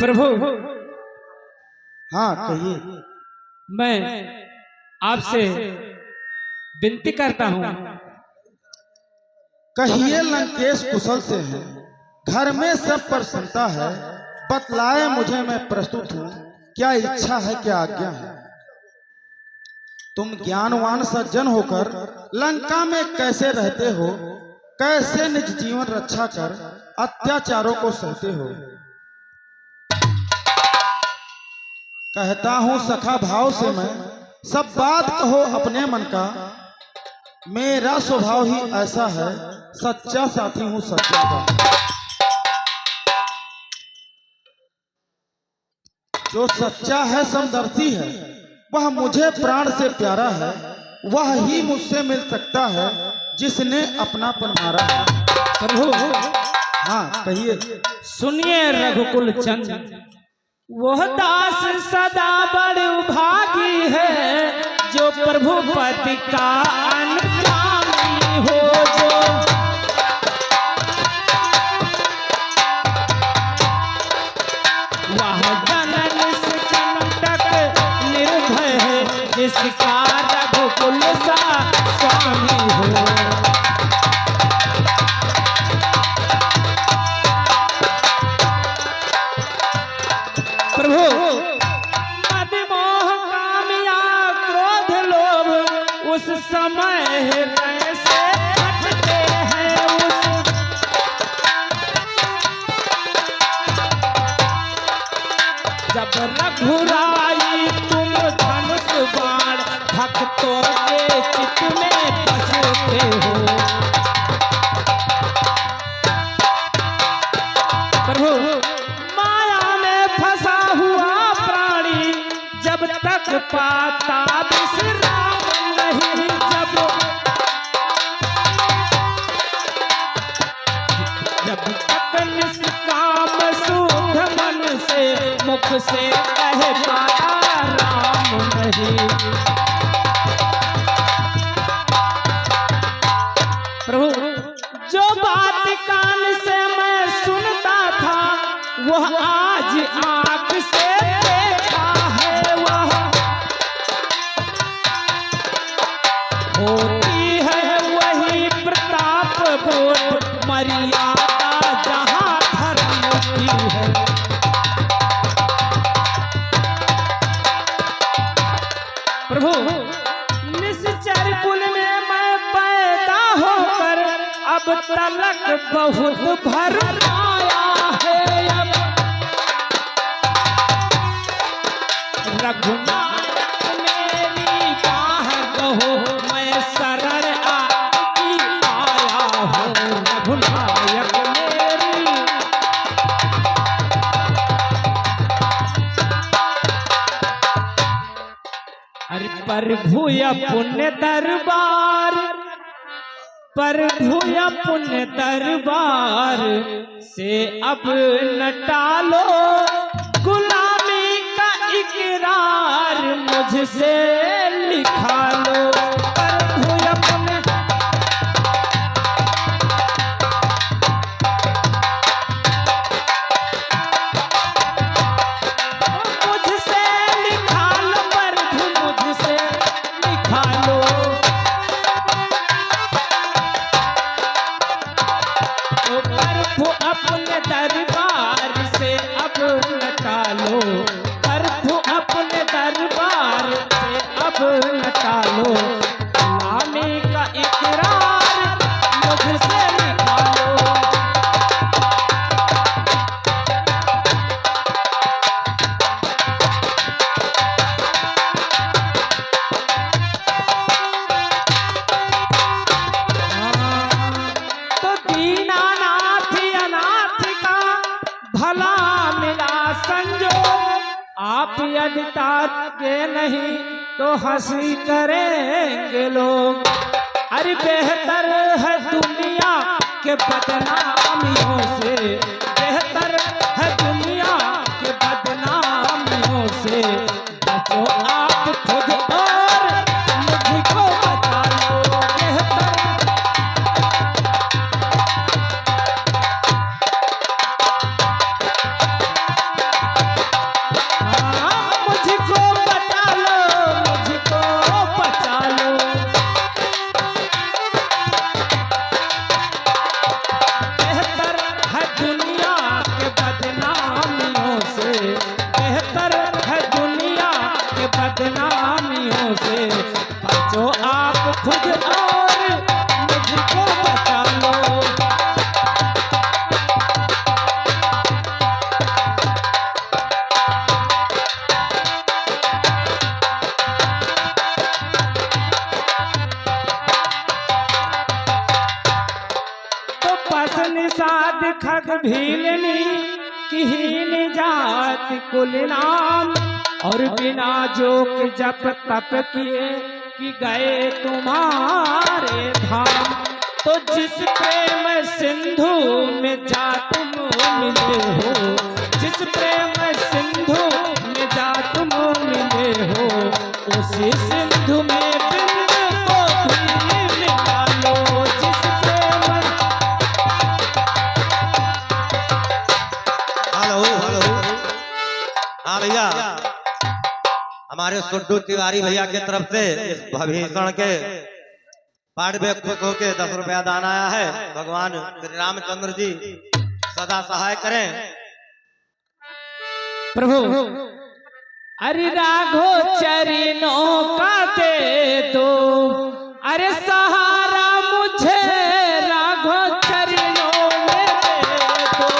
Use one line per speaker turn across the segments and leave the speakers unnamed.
प्रभु
हाँ कहिए।
मैं आपसे विनती करता हूँ।
कहिए लंकेश कुशल से है, घर में सब प्रसन्नता है, बतलाए मुझे मैं प्रस्तुत हूँ, क्या इच्छा है क्या आज्ञा है। तुम ज्ञानवान सज्जन होकर लंका में कैसे रहते हो, कैसे निज जीवन रक्षा कर अत्याचारों को सहते हो। कहता हूँ सखा भाव से मैं, सब बात कहो अपने मन का, मेरा स्वभाव ही ऐसा है, सच्चा साथी हूँ सच्चा का। जो सच्चा है समदर्शी है, वह मुझे प्राण से प्यारा है, वह ही मुझसे मिल सकता है जिसने अपनापन मारा है।
प्रभु
हाँ कहिए।
सुनिए रघुकुल चंद, वह दास सदा बड़ भागी है, जो प्रभु पति का अनुगामी हो। जो वह जनन से कंटक निर्भय है, जिसका रघुकुल सा स्वामी हो। प्रभु मदमोह कामया क्रोध लोभ उस समय कैसे हटते हैं। जब रघुराई तुम धनुष बाण भक्तों के चित्त में बसते हो। प्रभु तक पाता विश्राम नहीं, जब तक निष्काम शुद्ध मन से मुख से कह पाया राम नहीं। प्रभु जो बात कान से मैं सुनता था, वह आज आंख से देखा है। होती है वही प्रताप बोध मर्यादा, जहाँ धर्म की है। प्रभु निश्चर कुल में मैं पैदा होकर अब तलक बहुत भर आया है। अब रघुनाथ मेरी बाह कहो, मैं शरण आपकी आया हूँ। रघुनायक मेरी अरे प्रभु या पुण्य दरबार, प्रभु या पुण्य दरबार से अब न टालो गुलामी का इकरार, मुझसे लिखा लो। प्रभु अपने मुझसे लिखा लो, प्रभु मुझसे लिखा लो। प्रभु अपने दरबार से अब लटा लो, प्रभु अपने दरबार से अब लटा लो। गुलामी का इकरार मुझसे लिखा लो। तो दीनानाथ अनाथ का भला मिला संजोग, आप यदि ताके नहीं तो हंसी करेंगे लोग। अरे बेहतर है दुनिया के बदनामियों से, बेहतर है दुनिया के बदनामियों से। बचो आप खुद और मुझको बचा लो। बेहतर बदनामियों से बचो आप खुद और मुझको बचा लो। तो पसन साध खग भीलनी किहीन जात कुल नाम और बिना जोक जप तप किए कि गए तुम्हारे धाम। तो जिस प्रेम सिंधु में जा तुम मिले हो, जिस प्रेम सिंधु में जा तुम मिले हो, उसी सिंधु में बिंद को भी मिला लो। जिस प्रेम
हाँ भैया, हमारे सुड्डू तिवारी भैया की तरफ से इस भीषण के पाठ में खुश होके 10 रुपया दान आया है। भगवान श्री रामचंद्र जी सदा सहाय करें।
प्रभु अरे राघो चरणों का दे दो, अरे सहारा मुझे राघो चरणों में दे दो।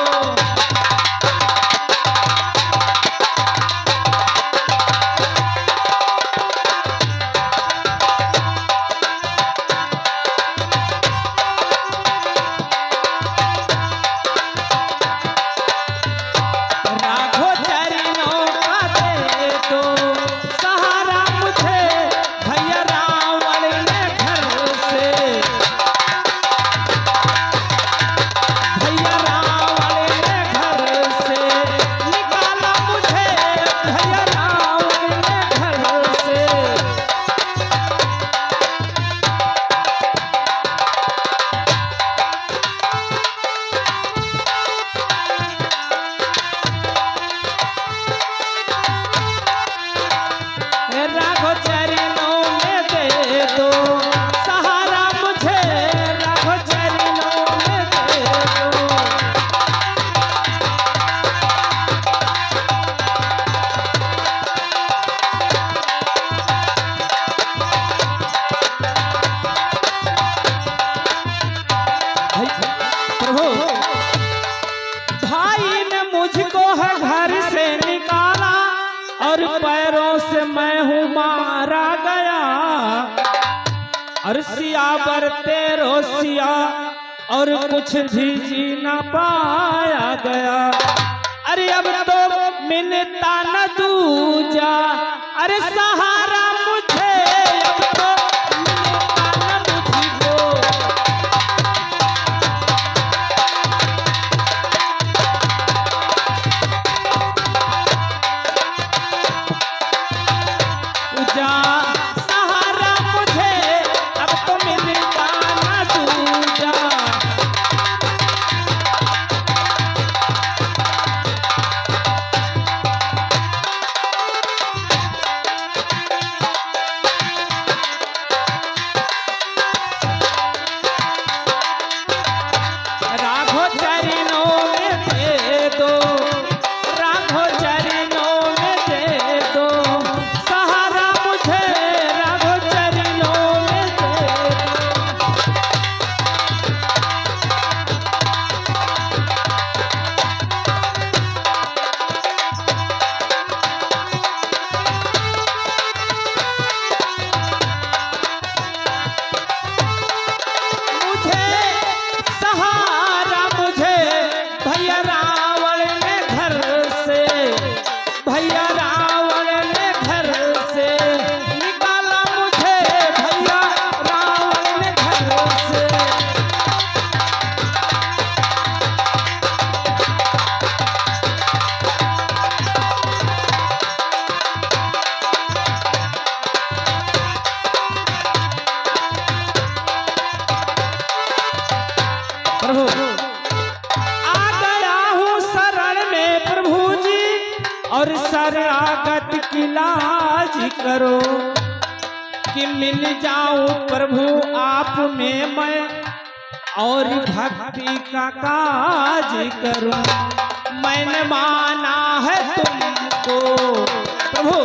पैरों से मैं हूँ मारा गया, और सियावर तेरो सिया और कुछ भी जी ना पाया गया। अरे अब तो मिलता न दूजा, अरे सहारा मुझे अब तो मिलता न मुझको। सहारा मुझे अब तो मिलता न दूजा। राघो चरणों में दे दो, राघो चरणों में दे दो, सहारा मुझे राघो चरणों में दे दो। मुझे सहारा मुझे भैया रावण ने घर से, भैया रावण ने घर से निकाला मुझे, भैया रावण ने घर से। प्रभु आ गया हूँ शरण में प्रभु जी, और शरणागत की लाज करो, कि मिल जाऊं प्रभु आप में मैं, और भक्ति का काज करूं। मैंने माना है तुमको प्रभु,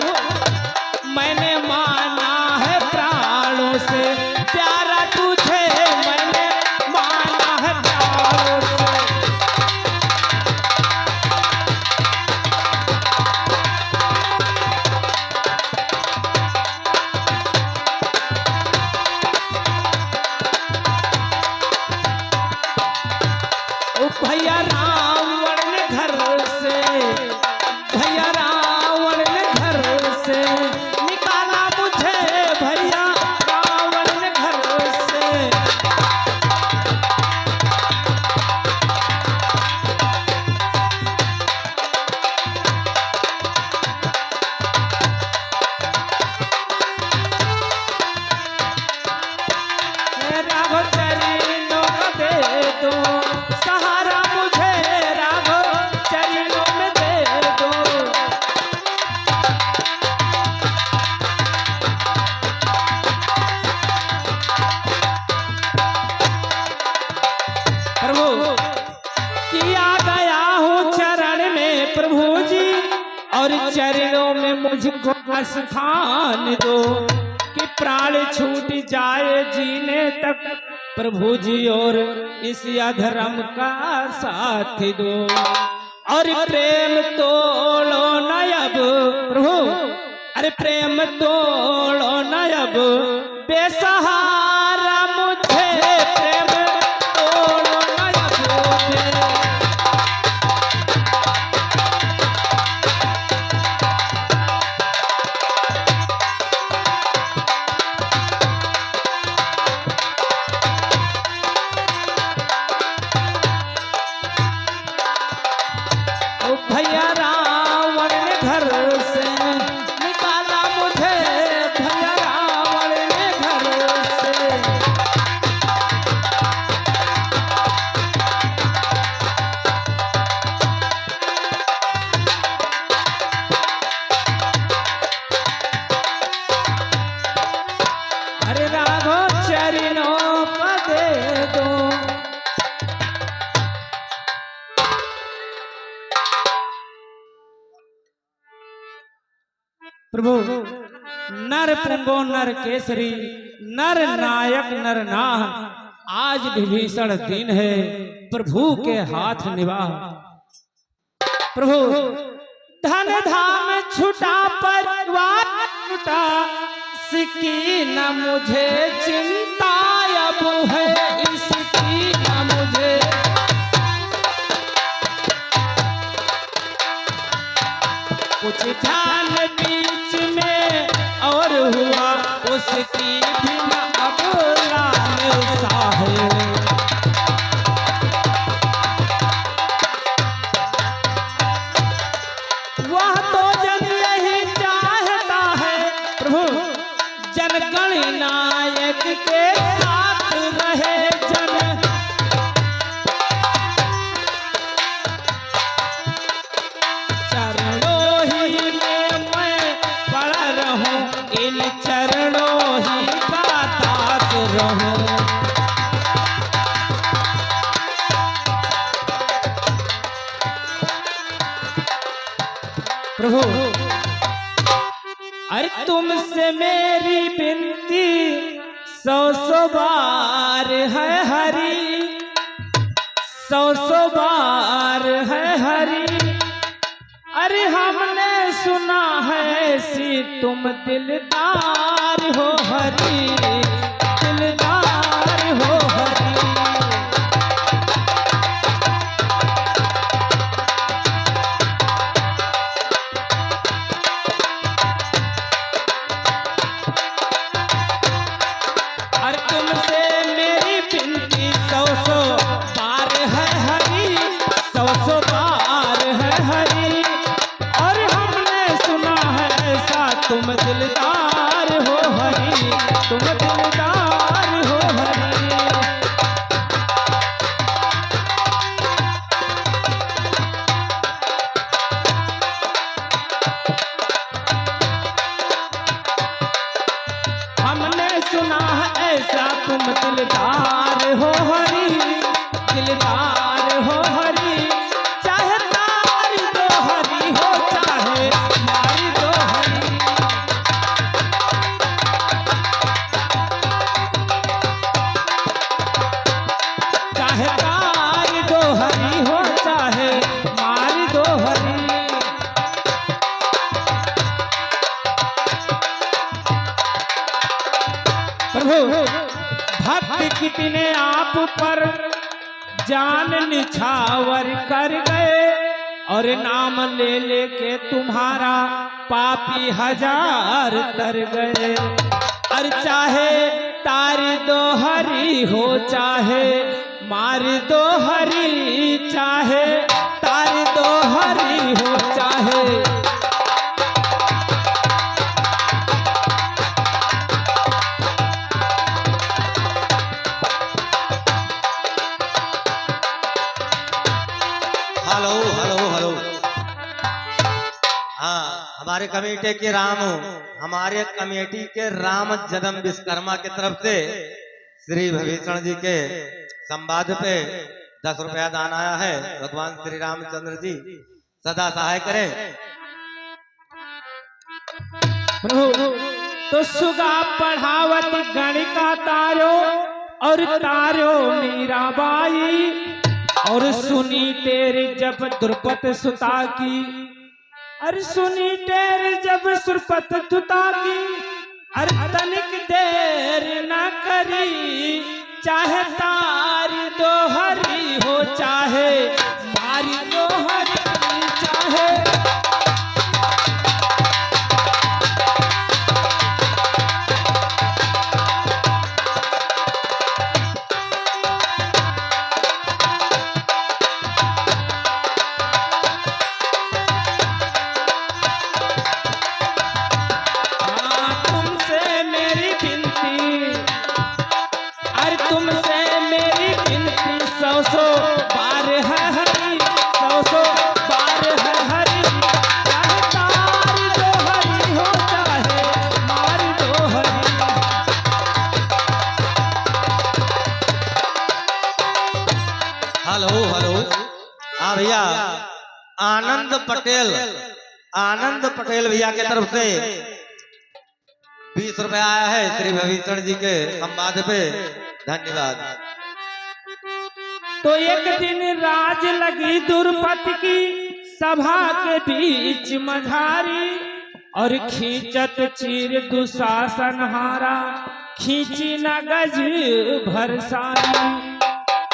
मैंने और चरणों में मुझको स्थान दो कि प्राण छूट जाए जीने तक प्रभु जी, और इस अधर्म का साथ दो। और प्रेम तोड़ो न अब प्रभु, अरे प्रेम तोड़ो न अब बेसहारा मुझे, प्रेम तोड़ो न अब मुझे। ओ भैया रावण ने घर से निकाला मुझे, भैया रावण ने घर से। अरे राघव चरणों का दे दो। प्रभु नर पुंगो नर केसरी, नर नायक नर नाह, आज विभीषण दिन है प्रभु के हाथ निवाह। प्रभु धन धाम छुटा परिवार छुटा, इसकी न मुझे चिंता अब है, इसकी न मुझे। कुछ ध्यान बीच में और हुआ, उसकी भी न अब लालसा है। वह तो जन यही चाहता है प्रभु, जनगण नायक के साथ रहे जन। चरणों ही में मैं पड़ा रहूं, इन चरणों ही का दास रहूं। प्रभु अरे तुमसे मेरी विनती सौ सौ बार है हरि, सौ सौ बार है हरि। अरे हमने सुना है ऐसी तुम दिलदार हो हरि, दिलदार हो हरि। अरे तुमसे मेरी विनती सौ सौ बार है हरि, सौ सौ बार है हरि। और हमने सुना है ऐसा तुम दिलदार हो हरि, तुम दिलदार हो हरि। हमने सुना है ऐसा तुम दिलदार हो हरि, दिलदार हो हरि। चाहे मारी दो हरि हो, चाहे मारी दो हरि। चाहे मारी दो हरि हो, चाहे मारी दो हरि। प्रभु भक्त कितने आप पर जान निछावर कर गए, और नाम ले लेके तुम्हारा पापी हजार तर गए। और चाहे तारी दो हरि हो, चाहे मार दो हरि, चाहे तारी दो हरि हो, चाहे।
Hello hello hello. हाँ, हमारे कमेटी के हमारे कमेटी के राम जन्म विश्वकर्मा की तरफ से श्री विभीषण जी के संवाद पे 10 रुपया दान आया है। भगवान श्री रामचंद्र जी सदा सहाय करें।
प्रभु तो सुगा पढ़ावत गणिका तारो और तारो मीराबाई और सुनी तेरी जब द्रुपद सुता की, अरे सुनी तेरी जब सुरपत सुता की, अरे तनिक देर न करी, चाहे तारी दोहरी हो चाहे मारी दोहरी चाहे। सौ बार है हरी, सौ बार है हरी, चाहे तार दो हरी हो चाहे मार दो हरी।
हेलो हेलो, हाँ भैया, आनंद पटेल भैया के तरफ से 20 रुपए आया है श्री भविष्ण जी के संवाद पे, धन्यवाद।
तो एक दिन राज लगी द्रुपद की सभा के बीच मझारी, और खींचत चीर दुशासन हारा, खींची न गज भर सारी।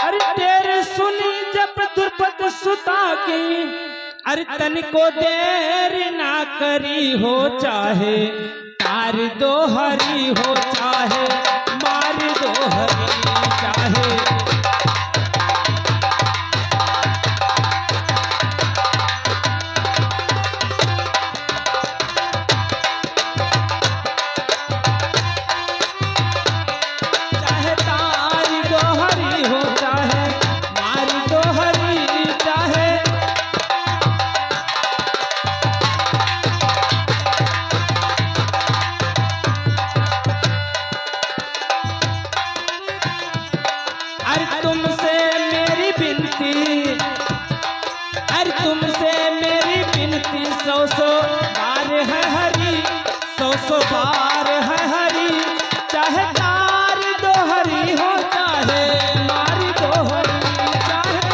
अरे तेरे सुनी जब द्रुपद सुता की, अरे तनिको देर ना करी हो चाहे तार दो हरी हो चाहे मार दो हरी चाहे। सौ बार है हरी, सौ बार है हरी, चाहे तार दो हरी हो चाहे मारी दो हरी चाहे।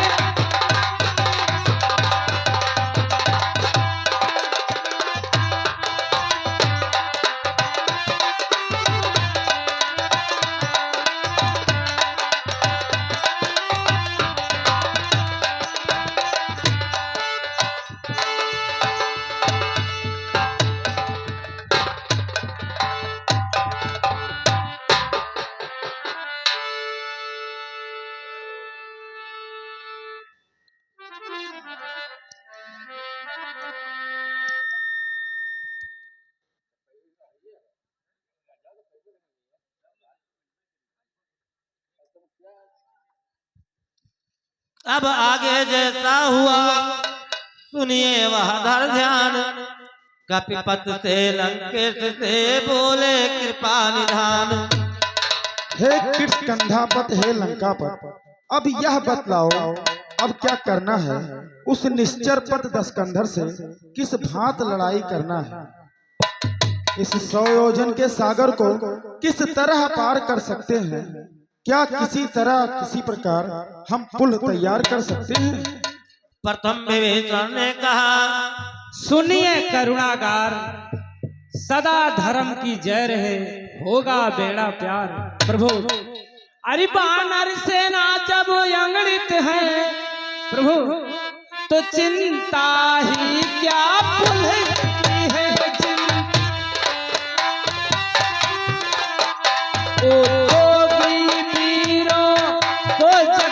अब आगे जैसा हुआ सुनिए वह धर ध्यान, कपिपत से लंकेश से बोले कृपा निधान।
हे कृष्ण कंधापत, हे लंकापत, अब यह बतलाओ अब क्या करना है? उस निश्चर पत दशकंधर से किस भांत लड़ाई करना है? इस 100 योजन के सागर को किस तरह पार कर सकते हैं? क्या किसी तरह किसी प्रकार हम पुल तैयार कर सकते हैं?
प्रथम विभीषण ने कहा,
सुनिए करुणागार, सदा धर्म की जय रहे, होगा बेड़ा प्यार। प्रभु अरे बानर सेना जब अंगड़ित है प्रभु, तो चिंता ही क्या पुल है ओ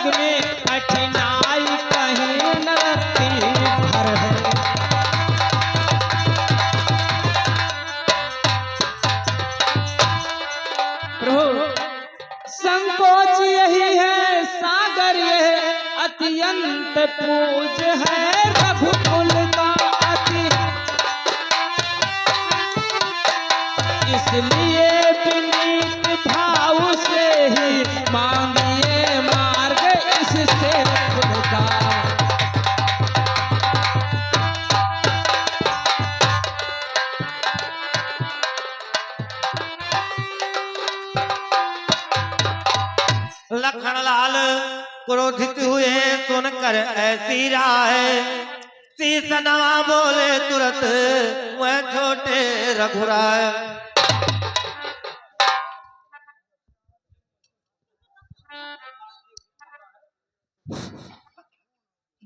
में कठिनाई कहीं नरती भर है। प्रभु संकोच यही है सागर यह अत्यंत पूज है, रघुकुल का अति
क्रोधित हुए सुनकर ऐसी राय, शीश नवा बोले तुरंत वह छोटे रघुराय।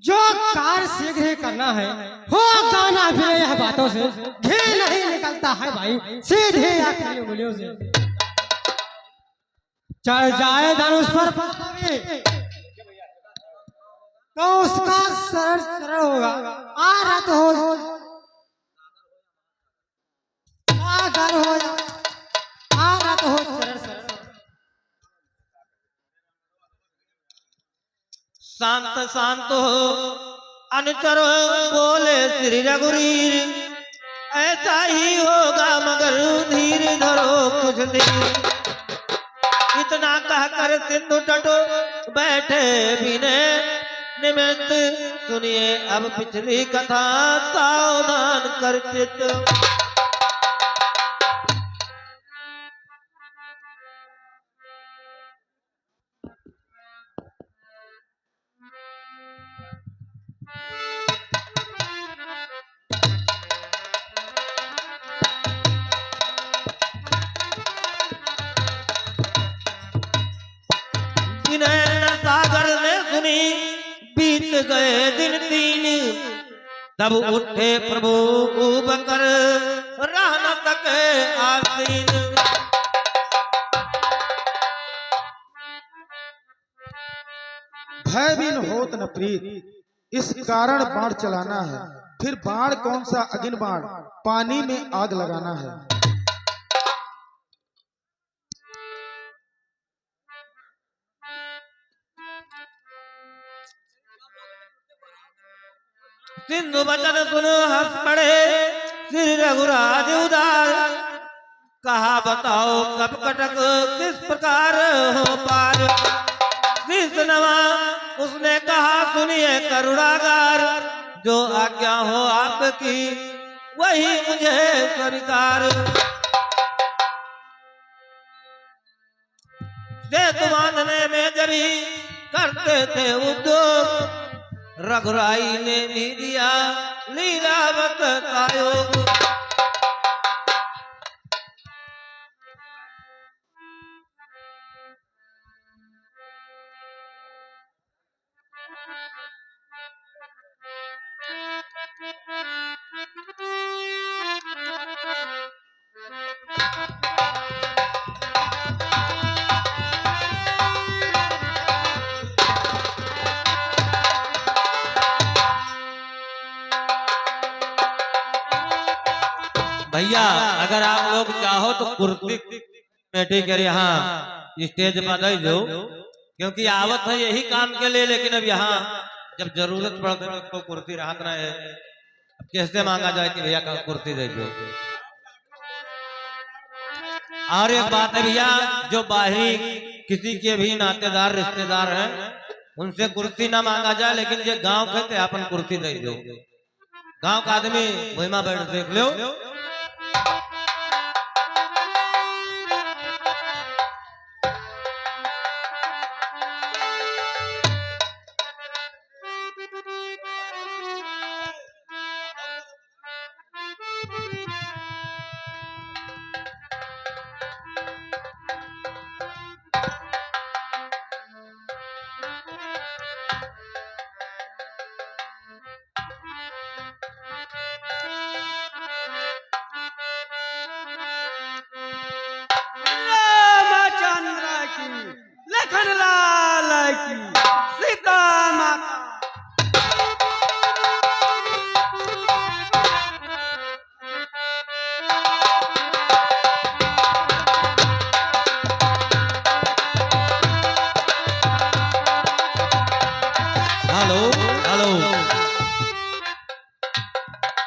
जो कार्य शीघ्र ही करना है हो गाना भी यह बातों से घी नहीं निकलता है भाई, सीधे आखिरी उंगलियों से चढ़ जाए धनुष पर तो उसका सरल सरल होगा, आरत हो सागर हो आरत हो सरल सरल।
शांत शांत हो अनुचर बोले श्री रघुवीर, ऐसा ही होगा मगर धीर धरो कुछ देर। इतना कहकर सिंधु तटो बैठे बिने निमित्त, सुनिए अब पिछली कथा सावधान कर चित। सागर ने सुनी बीत गए दिन 3, तब उठे प्रभु बकर रह न सके आसीन।
भयहीन होत न प्रीत, इस कारण बाण चलाना है, फिर बाण कौन सा अगिन बाण, पानी में आग लगाना है।
सिंधु वचन सुनो हंस पड़े श्री रघुराज उदार, कहा बताओ कब कटक किस प्रकार हो पार। शीश नवा उसने कहा सुनिए करुणागार, जो आज्ञा हो आपकी वही मुझे स्वीकार। सेतु बांधने में जभी करते थे उद्योग, रघुराई ने भी दिया लीलावत का योग। भैया अगर आप लोग चाहो तो कुर्सी बैठी कर यहाँ स्टेज पर दे दो, क्योंकि आवत है यही काम के लिए, लेकिन अब यहाँ जब जरूरत पड़ती है तो कुर्सी राहत ना है। अब कैसे मांगा जाए कि भैया का कुर्सी दे दो। और एक बात है भैया, जो बाहरी किसी के भी नातेदार रिश्तेदार हैं उनसे कुर्सी ना मांगा जाए, लेकिन ये गांव कहते अपन कुर्सी दे दो। गांव का आदमी भूमा बैठ देख लो।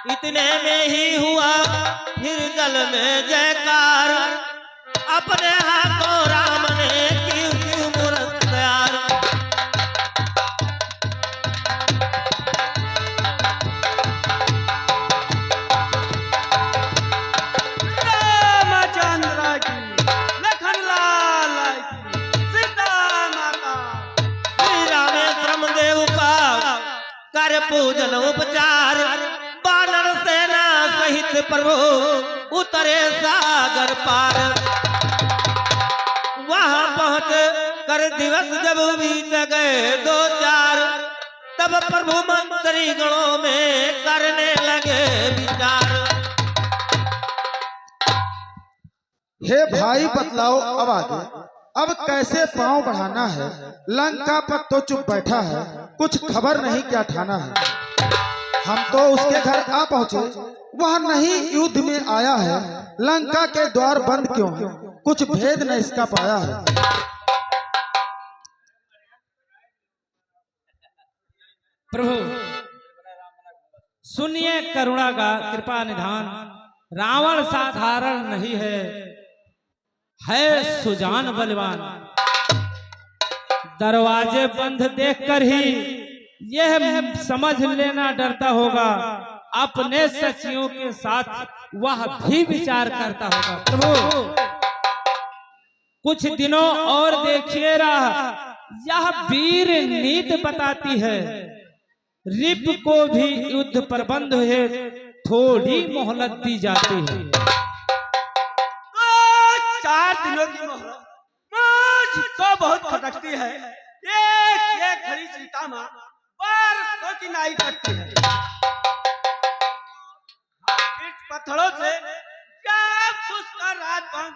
इतने में ही हुआ फिर गल में जयकार, अपने हाथों राम ने की उसकी मूरत तैयार।
रामचंद्र की, लखन लाल की, सीता माता,
श्री राम से प्रभु उतरे सागर पार। वहां पहुंच कर दिवस जब बीत गए 2-4, तब प्रभु मंत्री गणों में करने लगे विचार।
हे भाई बतलाओ अब आगे, अब कैसे पांव बढ़ाना है? लंका पर तो चुप बैठा है, कुछ खबर नहीं क्या ठाना है। हम तो उसके घर आ पहुंचे, वह नहीं युद्ध में आया है। लंका के द्वार बंद क्यों है? कुछ भेद न इसका पाया है।
प्रभु सुनिए करुणा का कृपा निधान। रावण साधारण नहीं है सुजान बलवान। दरवाजे बंद देखकर ही यह समझ लेना डरता होगा, अपने सचियों के साथ वह भी विचार करता होगा। प्रभु कुछ दिनों और देखिए राह, यह वीर नीति बताती है। रिप को भी युद्ध प्रबंध है, थोड़ी मोहलत दी जाती है।
4 दिनों की मोहलत मुझको बहुत खटकती है। एक घड़ी सीता माँ बरसों की नाई करती है। पत्थरों से जब उसका रात बंद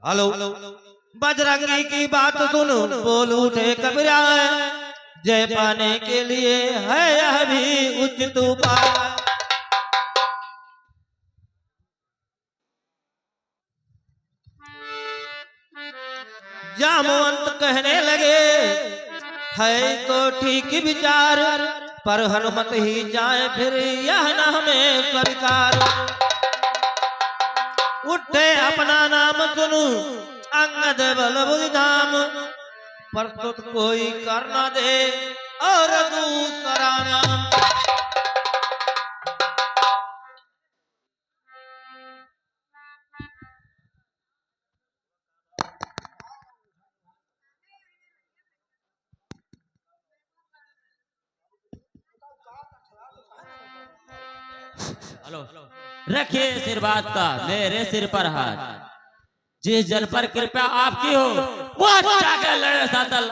हेलो, बजरंगी की बात सुन बोल उठे कबीरा, जय पाने के लिए है यह भी उचित उपाय। जामवंत कहने लगे है तो ठीक विचार, पर हनुमत ही जाए फिर यह न हमें स्वीकार। उठे अपना नाम सुनू अंगद बल धाम, प्रस्तुत कोई कर न दे और दूसरा नाम।
हेलो, रखिए आशीर्वाद का मेरे सिर पर हाथ। जिस जल पर कृपा आपकी हो वह जाकर लड़े सातल,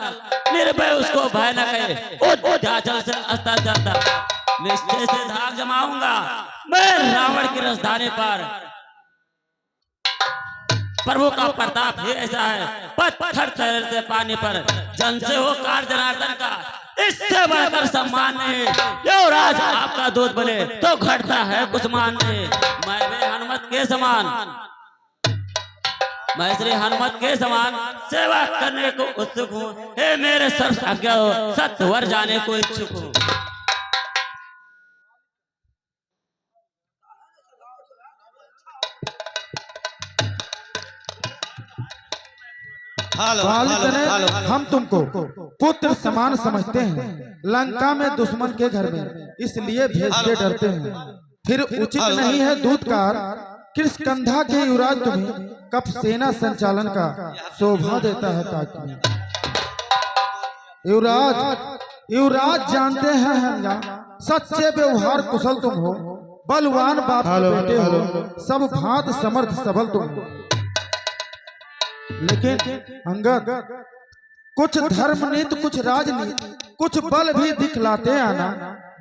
निर्भय उसको भय न कहे उद्याचल से अस्तर चलता। निश्चय से धाक जमाऊंगा मैं रावण की राजधानी पर। प्रभु का प्रताप ही ऐसा है, पत्थर तैरते पानी पर। जन से हो कार जनार्दन का, इससे बढ़कर सम्मान नहीं। युवराज आपका दूत बने तो घटता है कुछ मान नहीं। मैं भी हनुमत के समान, मैं श्री हनुमत के समान सेवा करने को उत्सुक हूँ। हे मेरे सर्व आज्ञा हो, सत्य वर जाने को इच्छुक हूँ।
हम तुमको पुत्र समान समझते हैं, लंका में दुश्मन के घर में इसलिए भेजते डरते हैं। फिर उचित नहीं है दूतकार, किष्किंधा के युवराज तुम्हें कप सेना संचालन का शोभा देता है ताकि। युवराज जानते हैं हम सच्चे व्यवहार कुशल तुम हो, बलवान बाप के बेटे हो, सब भांत समर्थ सबल तुम हो। लेकिन अंगद कुछ धर्मनीति, कुछ राजनीति, कुछ बल भी दिखलाते आना।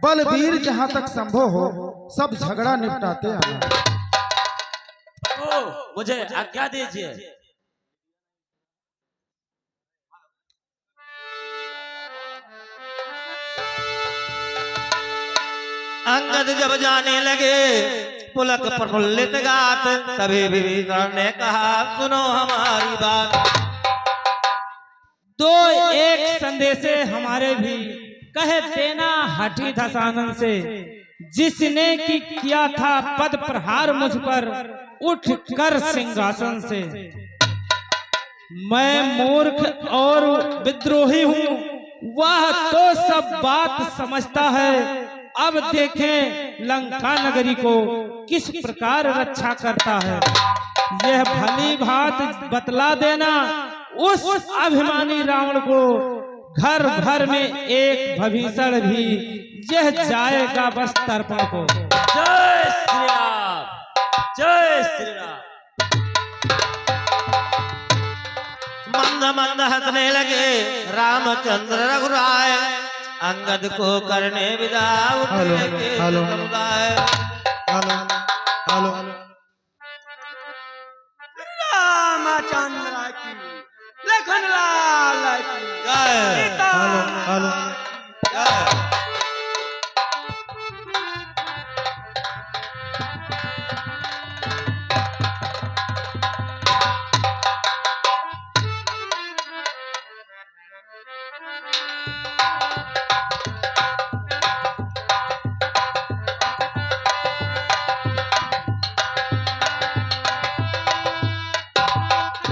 बलवीर जहां तक संभव हो सब झगड़ा निपटाते आना।
मुझे आज्ञा दीजिए।
अंगद जब जाने लगे पुलक प्रफुल्लित गात, तभी विभीषण ने कहा सुनो हमारी बात।
दो एक संदेशे हमारे भी कहे देना हठी दशानन से, जिसने की किया था पद प्रहार मुझ पर उठ कर सिंहासन से। मैं मूर्ख और विद्रोही हूँ, वह तो सब बात समझता है। अब देखें लंका नगरी को किस प्रकार रक्षा करता है। यह भली बात बतला देना उस अभिमानी रावण को घर भर में एक भभीषण भी यह जाएगा बस तर्पण को।
जय श्री राम, जय श्री राम।
मंद मंद हंसने लगे रामचंद्र रघुराय, अंगद को करने विदा
हेलो,
उठे
हेलो।
समुदाय।
हेलो हेलो
रामचंद्र की, लखन लाल की
जय
सीता
हेलो
जय।